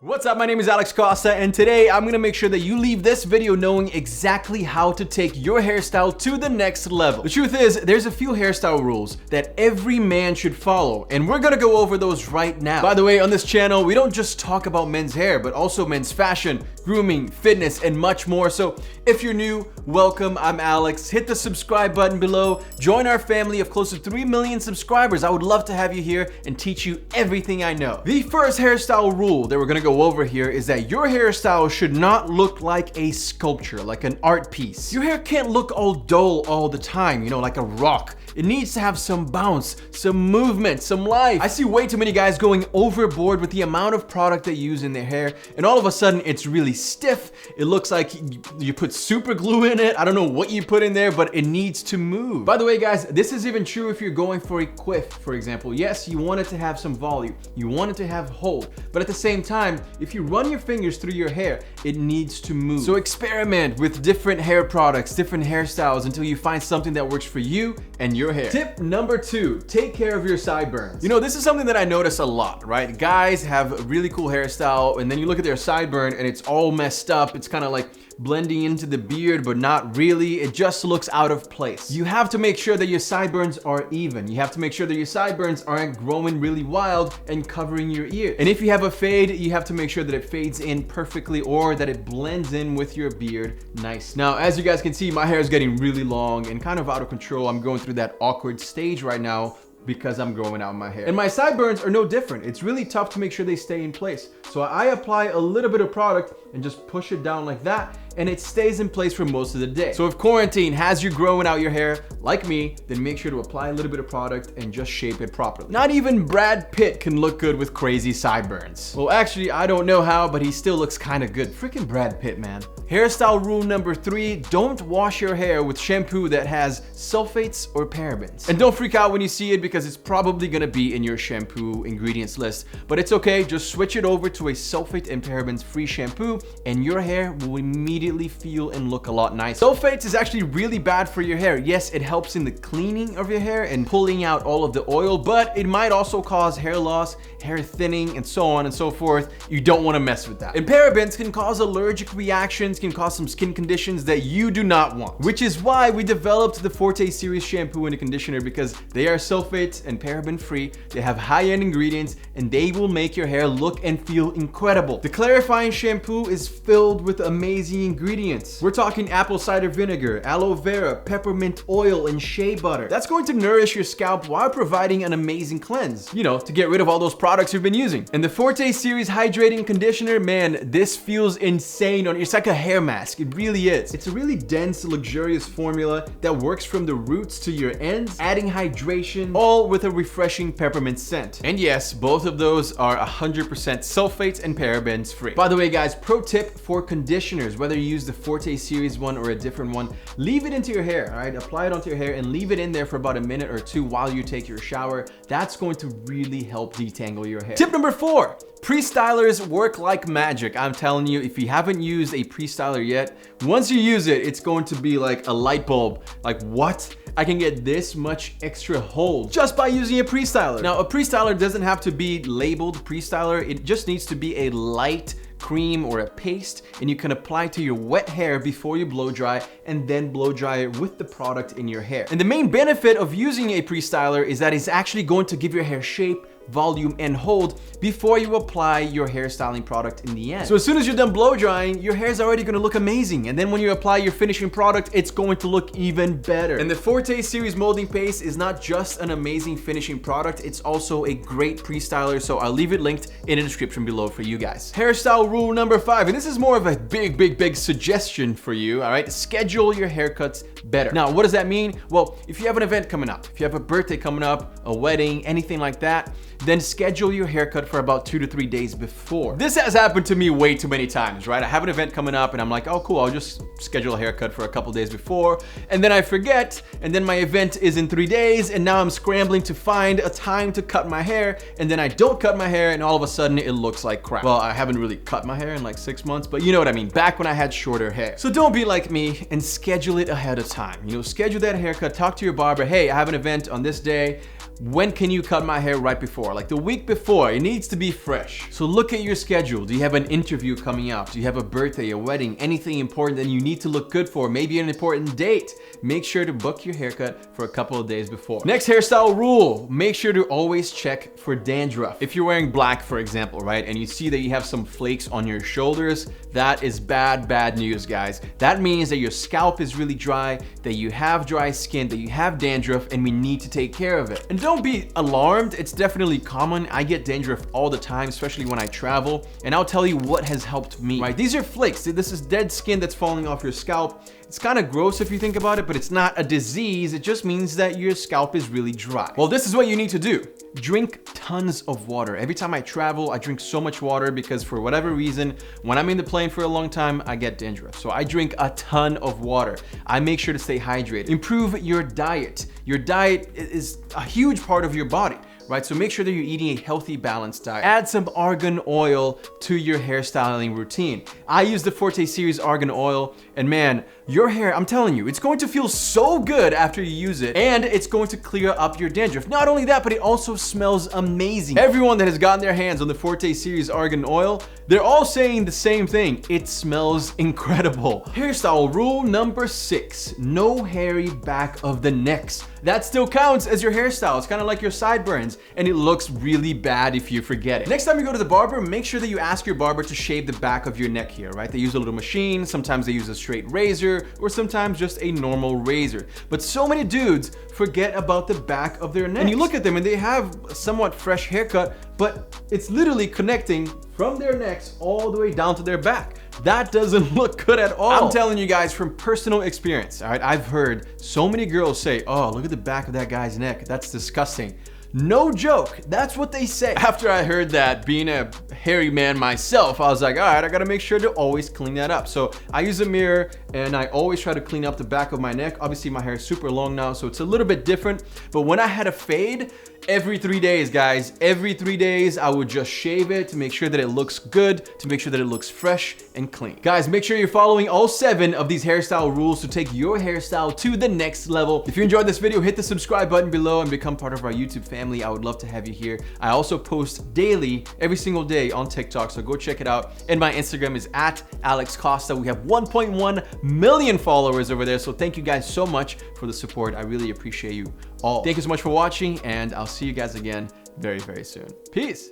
What's up, my name is Alex Costa, and today I'm gonna make sure that you leave this video knowing exactly how to take your hairstyle to the next level. The truth is, there's a few hairstyle rules that every man should follow, and we're gonna go over those right now. By the way, on this channel, we don't just talk about men's hair, but also men's fashion, grooming, fitness, and much more. So if you're new, welcome, I'm Alex. Hit the subscribe button below, join our family of close to 3 million subscribers. I would love to have you here and teach you everything I know. The first hairstyle rule that we're gonna go over here is that your hairstyle should not look like a sculpture, like an art piece. Your hair can't look all dull all the time, you know, like a rock. It needs to have some bounce, some movement, some life. I see way too many guys going overboard with the amount of product they use in their hair, and all of a sudden it's really stiff. It looks like you put super glue in it. I don't know what you put in there, but it needs to move. By the way, guys, this is even true if you're going for a quiff, for example. Yes, you want it to have some volume. You want it to have hold, but at the same time, if you run your fingers through your hair, it needs to move. So experiment with different hair products, different hairstyles until you find something that works for you and your hair. Tip number 2, take care of your sideburns. You know, this is something that I notice a lot, right? Guys have a really cool hairstyle, and then you look at their sideburn and it's all messed up. It's kind of like blending into the beard, but not really. It just looks out of place. You have to make sure that your sideburns are even. You have to make sure that your sideburns aren't growing really wild and covering your ear. And if you have a fade, you have to make sure that it fades in perfectly or that it blends in with your beard nice. Now, as you guys can see, my hair is getting really long and kind of out of control. I'm going through that awkward stage right now because I'm growing out my hair. And my sideburns are no different. It's really tough to make sure they stay in place. So I apply a little bit of product and just push it down like that, and it stays in place for most of the day. So if quarantine has you growing out your hair like me, then make sure to apply a little bit of product and just shape it properly. Not even Brad Pitt can look good with crazy sideburns. Well, actually, I don't know how, but he still looks kind of good. Freaking Brad Pitt, man. Hairstyle rule number 3, don't wash your hair with shampoo that has sulfates or parabens. And don't freak out when you see it because it's probably gonna be in your shampoo ingredients list, but it's okay. Just switch it over to a sulfate and parabens free shampoo and your hair will immediately feel and look a lot nicer. Sulfates is actually really bad for your hair. Yes, it helps in the cleaning of your hair and pulling out all of the oil, but it might also cause hair loss, hair thinning, and so on and so forth. You don't want to mess with that. And parabens can cause allergic reactions, can cause some skin conditions that you do not want, which is why we developed the Forte series shampoo and conditioner, because they are sulfate and paraben free. They have high-end ingredients and they will make your hair look and feel incredible. The clarifying shampoo is filled with amazing ingredients. We're talking apple cider vinegar, aloe vera, peppermint oil, and shea butter. That's going to nourish your scalp while providing an amazing cleanse, you know, to get rid of all those products you've been using. And the Forte series hydrating conditioner, man, this feels insane on you. It's like a hair mask. It really is. It's a really dense, luxurious formula that works from the roots to your ends, adding hydration, all with a refreshing peppermint scent. And yes, both of those are 100% sulfates and parabens free. By the way, guys, pro tip for conditioners, whether you use the Forte series one or a different one, leave it into your hair, all right? Apply it onto your hair and leave it in there for about a minute or 2 while you take your shower. That's going to really help detangle your hair. Tip number 4, pre-stylers work like magic. I'm telling you, if you haven't used a pre-styler yet, once you use it, it's going to be like a light bulb. Like, what? I can get this much extra hold just by using a pre-styler. Now, a pre-styler doesn't have to be labeled pre-styler. It just needs to be a light cream or a paste, and you can apply to your wet hair before you blow dry and then blow dry it with the product in your hair. And the main benefit of using a pre-styler is that it's actually going to give your hair shape, volume, and hold before you apply your hairstyling product in the end. So as soon as you're done blow drying, your hair is already going to look amazing, and then when you apply your finishing product, it's going to look even better. And the Forte series molding paste is not just an amazing finishing product, it's also a great pre-styler, so I'll leave it linked in the description below for you guys. Hairstyle rule number 5, and this is more of a big suggestion for you, all right? Schedule your haircuts better. Now, what does that mean? Well, if you have an event coming up, if you have a birthday coming up, a wedding, anything like that, then schedule your haircut for about 2 to 3 days before. This has happened to me way too many times, right? I have an event coming up and I'm like, oh cool, I'll just schedule a haircut for a couple days before, and then I forget, and then my event is in 3 days, and now I'm scrambling to find a time to cut my hair, and then I don't cut my hair, and all of a sudden it looks like crap. Well, I haven't really cut my hair in like 6 months, but you know what I mean, back when I had shorter hair. So don't be like me and schedule it ahead of time. You know, schedule that haircut, talk to your barber, hey, I have an event on this day. when can you cut my hair right before? Like the week before, it needs to be fresh. So look at your schedule. Do you have an interview coming up? Do you have a birthday, a wedding, anything important that you need to look good for? Maybe an important date? Make sure to book your haircut for a couple of days before. Next hairstyle rule, make sure to always check for dandruff. If you're wearing black, for example, right, and you see that you have some flakes on your shoulders, that is bad news, guys. That means that your scalp is really dry, that you have dry skin, that you have dandruff, and we need to take care of it. And don't be alarmed, it's definitely common. I get dandruff all the time, especially when I travel, and I'll tell you what has helped me, right? These are flakes. This is dead skin that's falling off your scalp. It's kind of gross if you think about it, but it's not a disease. It just means that your scalp is really dry. Well, this is what you need to do. Drink tons of water. Every time I travel, I drink so much water because for whatever reason, when I'm in the plane for a long time, I get dandruff. So I drink a ton of water. I make sure to stay hydrated. Improve your diet. Your diet is a huge part of your body, right? So make sure that you're eating a healthy, balanced diet. Add some argan oil to your hairstyling routine. I use the Forte series argan oil, and man, your hair, I'm telling you, it's going to feel so good after you use it, and it's going to clear up your dandruff. Not only that, but it also smells amazing. Everyone that has gotten their hands on the Forte series argan oil, they're all saying the same thing. It smells incredible. Hairstyle rule number 6, no hairy back of the necks. That still counts as your hairstyle. It's kind of like your sideburns, and it looks really bad if you forget it. Next time you go to the barber, make sure that you ask your barber to shave the back of your neck here, right? They use a little machine, sometimes they use a straight razor, or sometimes just a normal razor. But so many dudes forget about the back of their neck. And you look at them and they have a somewhat fresh haircut, but it's literally connecting from their necks all the way down to their back. That doesn't look good at all. I'm telling you guys from personal experience, all right? I've heard so many girls say, oh, look at the back of that guy's neck. That's disgusting. No joke, that's what they say. After I heard that, being a hairy man myself, I was like, all right, I gotta make sure to always clean that up. So I use a mirror and I always try to clean up the back of my neck. Obviously my hair is super long now, so it's a little bit different. But when I had a fade, every 3 days, guys, every 3 days, I would just shave it to make sure that it looks good, to make sure that it looks fresh and clean. Guys, make sure you're following all 7 of these hairstyle rules to take your hairstyle to the next level. If you enjoyed this video, hit the subscribe button below and become part of our YouTube family. I would love to have you here. I also post daily, every single day on TikTok, so go check it out. And my Instagram is @AlexCosta. We have 1.1 million followers over there, so thank you guys so much for the support. I really appreciate you all. Thank you so much for watching, and I'll see you guys again very, very soon. Peace.